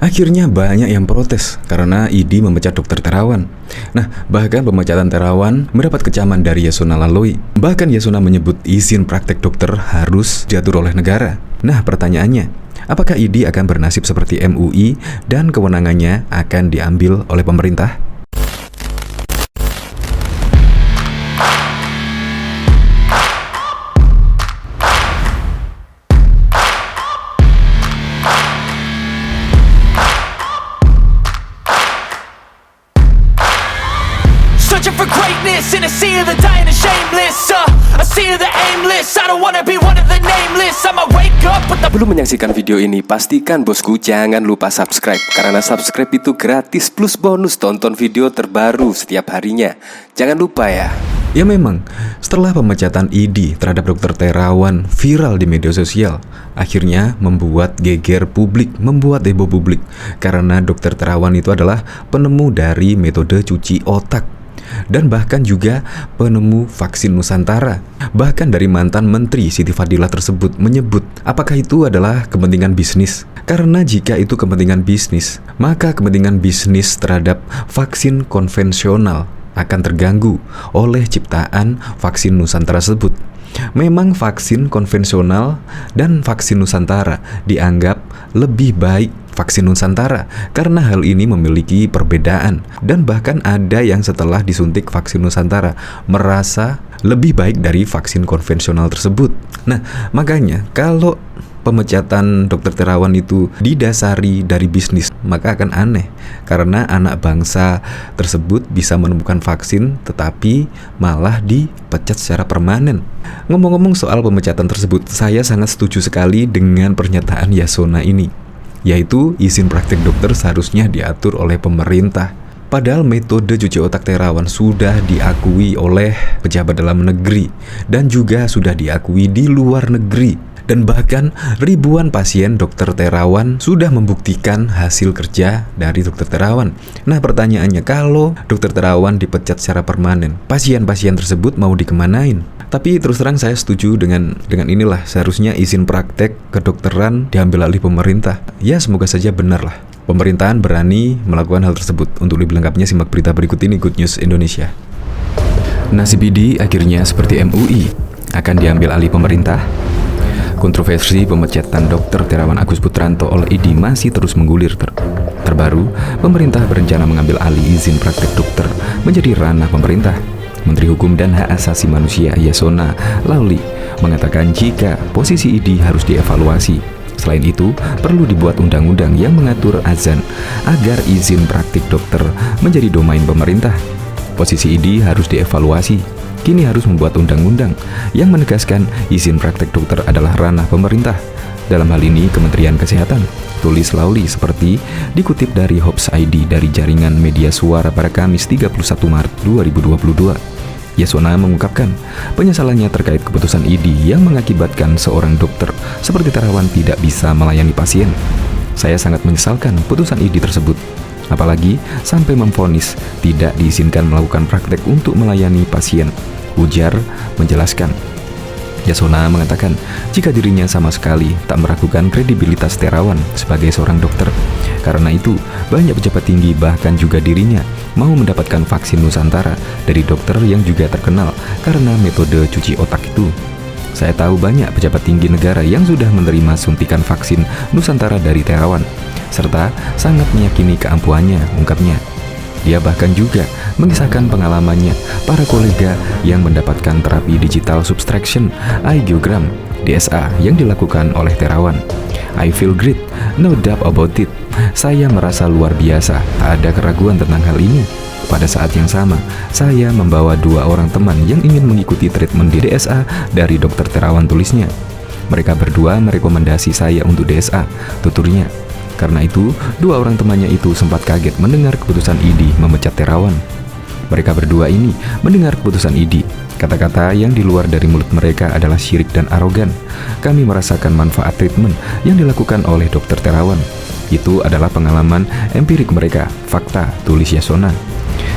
Akhirnya banyak yang protes karena ID memecat Dr. Terawan. Nah, bahkan pemecatan Terawan mendapat kecaman dari Yasona Laloi. Bahkan Yasona menyebut izin praktek dokter harus diatur oleh negara. Nah, pertanyaannya, apakah ID akan bernasib seperti MUI dan kewenangannya akan diambil oleh pemerintah? Searching for greatness in a sea of the dying and shameless, a sea of the aimless. I don't wanna be one of the nameless. I'ma wake up with the... Sebelum menyaksikan video ini, pastikan bosku jangan lupa subscribe, karena subscribe itu gratis plus bonus tonton video terbaru setiap harinya. Jangan lupa ya. Ya memang, setelah pemecatan ID terhadap Dr. Terawan viral di media sosial, akhirnya membuat geger publik, membuat heboh publik. Karena Dr. Terawan itu adalah penemu dari metode cuci otak, dan bahkan juga penemu vaksin Nusantara. Bahkan dari mantan Menteri Siti Fadila tersebut menyebut apakah itu adalah kepentingan bisnis. Karena jika itu kepentingan bisnis, maka kepentingan bisnis terhadap vaksin konvensional akan terganggu oleh ciptaan vaksin Nusantara tersebut. Memang vaksin konvensional dan vaksin Nusantara dianggap lebih baik vaksin Nusantara karena hal ini memiliki perbedaan, dan bahkan ada yang setelah disuntik vaksin Nusantara merasa lebih baik dari vaksin konvensional tersebut. Nah, makanya kalau pemecatan Dr. Terawan itu didasari dari bisnis, maka akan aneh karena anak bangsa tersebut bisa menemukan vaksin tetapi malah dipecat secara permanen. Ngomong-ngomong soal pemecatan tersebut, saya sangat setuju sekali dengan pernyataan Yasona ini, yaitu izin praktik dokter seharusnya diatur oleh pemerintah. Padahal metode cuci otak Terawan sudah diakui oleh pejabat dalam negeri dan juga sudah diakui di luar negeri. Dan bahkan ribuan pasien Dr. Terawan sudah membuktikan hasil kerja dari Dr. Terawan. Nah, pertanyaannya, kalau Dr. Terawan dipecat secara permanen, pasien-pasien tersebut mau dikemanain? Tapi terus terang saya setuju dengan inilah, seharusnya izin praktek kedokteran diambil alih pemerintah. Ya, semoga saja benar lah pemerintahan berani melakukan hal tersebut. Untuk lebih lengkapnya simak berita berikut ini, Good News Indonesia. Nasib ID akhirnya seperti MUI, akan diambil alih pemerintah. Kontroversi pemecatan Dr. Terawan Agus Putranto oleh ID masih terus menggulir. Terbaru, pemerintah berencana mengambil alih izin praktek dokter menjadi ranah pemerintah. Menteri Hukum dan Hak Asasi Manusia Yasona Laloi mengatakan jika posisi ID harus dievaluasi. Selain itu, perlu dibuat undang-undang yang mengatur azan agar izin praktik dokter menjadi domain pemerintah. Posisi ID harus dievaluasi. Kini harus membuat undang-undang yang menegaskan izin praktek dokter adalah ranah pemerintah. Dalam hal ini Kementerian Kesehatan, tulis Laloi seperti dikutip dari Hops ID dari jaringan media suara pada Kamis 31 Maret 2022. Yasona mengungkapkan penyesalannya terkait keputusan ID yang mengakibatkan seorang dokter seperti Terawan tidak bisa melayani pasien. Saya sangat menyesalkan putusan ID tersebut, apalagi sampai memvonis tidak diizinkan melakukan praktek untuk melayani pasien, ujar menjelaskan. Yasona mengatakan jika dirinya sama sekali tak meragukan kredibilitas Terawan sebagai seorang dokter. Karena itu, banyak pejabat tinggi bahkan juga dirinya mau mendapatkan vaksin Nusantara dari dokter yang juga terkenal karena metode cuci otak itu. Saya tahu banyak pejabat tinggi negara yang sudah menerima suntikan vaksin Nusantara dari Terawan, serta sangat meyakini keampuhannya, ungkapnya. Dia bahkan juga mengisahkan pengalamannya para kolega yang mendapatkan terapi digital subtraction angiogram DSA yang dilakukan oleh Terawan. I feel great, no doubt about it. Saya merasa luar biasa, tak ada keraguan tentang hal ini. Pada saat yang sama, saya membawa 2 orang teman yang ingin mengikuti treatment di DSA dari Dr. Terawan, tulisnya. Mereka berdua merekomendasi saya untuk DSA, tuturnya. Karena itu, 2 orang temannya itu sempat kaget mendengar keputusan ID memecat Terawan. Mereka berdua ini mendengar keputusan ID. Kata-kata yang di luar dari mulut mereka adalah syirik dan arogan. Kami merasakan manfaat treatment yang dilakukan oleh Dr. Terawan. Itu adalah pengalaman empirik mereka, fakta, tulis Yasona.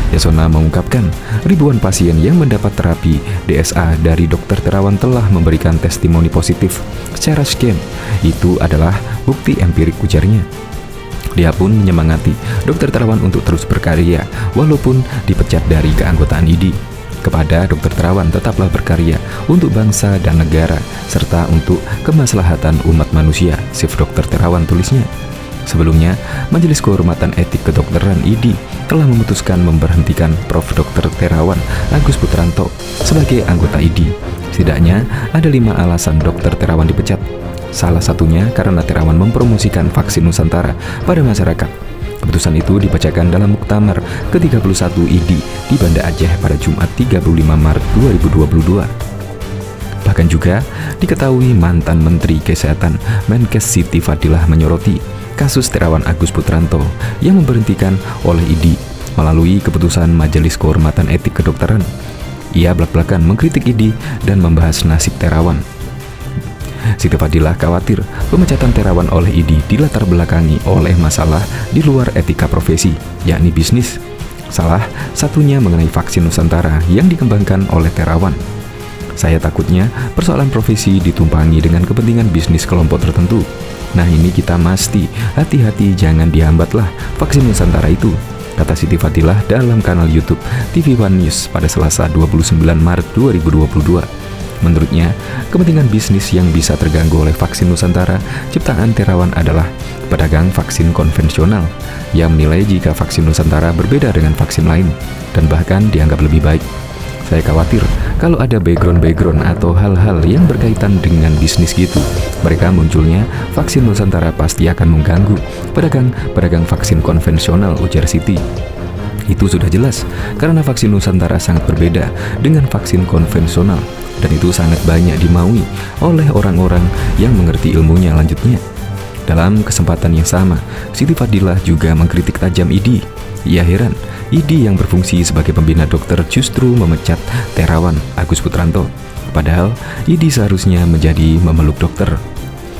Yasona mengungkapkan, ribuan pasien yang mendapat terapi DSA dari Dr. Terawan telah memberikan testimoni positif secara scan. Itu adalah bukti empirik, ujarnya. Dia pun menyemangati Dr. Terawan untuk terus berkarya walaupun dipecat dari keanggotaan ID. Kepada Dr. Terawan, tetaplah berkarya untuk bangsa dan negara serta untuk kemaslahatan umat manusia, sif Dr. Terawan, tulisnya. Sebelumnya, Majelis Kehormatan Etik Kedokteran ID telah memutuskan memberhentikan Prof. Dr. Terawan Agus Putranto sebagai anggota ID. Setidaknya ada 5 alasan Dr. Terawan dipecat. Salah satunya karena Terawan mempromosikan vaksin Nusantara pada masyarakat. Keputusan itu dibacakan dalam Muktamar ke-31 ID di Banda Aceh pada Jumat 35 Maret 2022. Bahkan juga diketahui mantan Menteri Kesehatan Menkes Siti Fadilah menyoroti kasus Terawan Agus Putranto yang memberhentikan oleh ID melalui keputusan Majelis Kehormatan Etik Kedokteran. Ia belak-belakan mengkritik ID dan membahas nasib Terawan. Siti Fadilah khawatir pemecatan Terawan oleh ID dilatar belakangi oleh masalah di luar etika profesi, yakni bisnis. Salah satunya mengenai vaksin Nusantara yang dikembangkan oleh Terawan. Saya takutnya persoalan profesi ditumpangi dengan kepentingan bisnis kelompok tertentu. Nah, ini kita mesti hati-hati, jangan dihambatlah vaksin Nusantara itu, kata Siti Fadilah dalam kanal YouTube TV One News pada Selasa 29 Maret 2022. Menurutnya, kepentingan bisnis yang bisa terganggu oleh vaksin Nusantara ciptaan Terawan adalah pedagang vaksin konvensional yang menilai jika vaksin Nusantara berbeda dengan vaksin lain dan bahkan dianggap lebih baik. Saya khawatir kalau ada background atau hal-hal yang berkaitan dengan bisnis gitu, mereka munculnya vaksin Nusantara pasti akan mengganggu pedagang vaksin konvensional, ujar Siti. Itu sudah jelas, karena vaksin Nusantara sangat berbeda dengan vaksin konvensional, dan itu sangat banyak dimaui oleh orang-orang yang mengerti ilmunya, lanjutnya. Dalam kesempatan yang sama, Siti Fadilah juga mengkritik tajam ID. Ia heran, ID yang berfungsi sebagai pembina dokter justru memecat Terawan Agus Putranto. Padahal ID seharusnya menjadi memeluk dokter.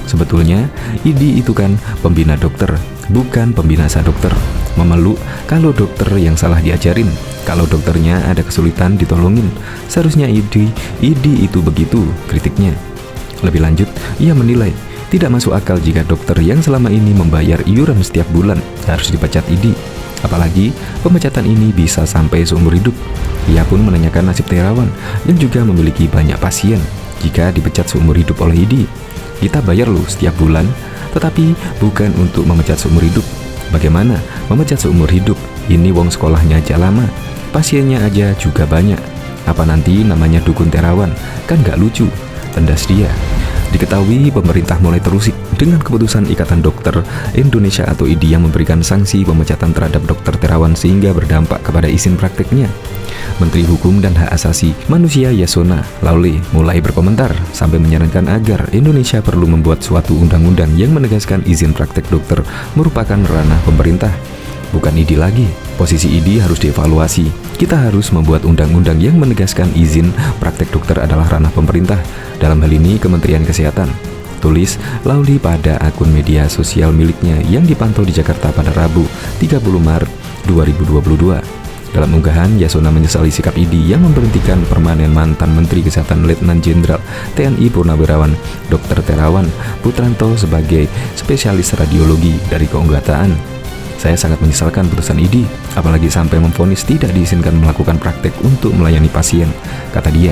Sebetulnya, ID itu kan pembina dokter, bukan pembinasa dokter. Memeluk kalau dokter yang salah diajarin, kalau dokternya ada kesulitan ditolongin. Seharusnya ID itu begitu, kritiknya. Lebih lanjut, ia menilai tidak masuk akal jika dokter yang selama ini membayar iuran setiap bulan harus dipecat ID. Apalagi pemecatan ini bisa sampai seumur hidup. Ia pun menanyakan nasib Terawan yang juga memiliki banyak pasien jika dipecat seumur hidup oleh ID. Kita bayar loh setiap bulan, tetapi bukan untuk memecat seumur hidup. Bagaimana memecat seumur hidup? Ini wong sekolahnya aja lama, pasiennya aja juga banyak. Apa nanti namanya dukun Terawan? Kan gak lucu, tendas dia. Diketahui pemerintah mulai terusik dengan keputusan Ikatan Dokter Indonesia atau IDI yang memberikan sanksi pemecatan terhadap Dr. Terawan sehingga berdampak kepada izin prakteknya. Menteri Hukum dan Hak Asasi Manusia Yasona Lawli mulai berkomentar sampai menyarankan agar Indonesia perlu membuat suatu undang-undang yang menegaskan izin praktek dokter merupakan ranah pemerintah, bukan ID lagi. Posisi ID harus dievaluasi. Kita harus membuat undang-undang yang menegaskan izin praktek dokter adalah ranah pemerintah, dalam hal ini Kementerian Kesehatan, tulis Lawli pada akun media sosial miliknya yang dipantau di Jakarta pada Rabu 30 Maret 2022. Dalam unggahan, Yasona menyesali sikap ID yang memberhentikan permanen mantan Menteri Kesehatan Letnan Jenderal TNI Purnawirawan Dr. Terawan Putranto sebagai spesialis radiologi dari keanggotaan. Saya sangat menyesalkan putusan ID, apalagi sampai memvonis tidak diizinkan melakukan praktek untuk melayani pasien, kata dia.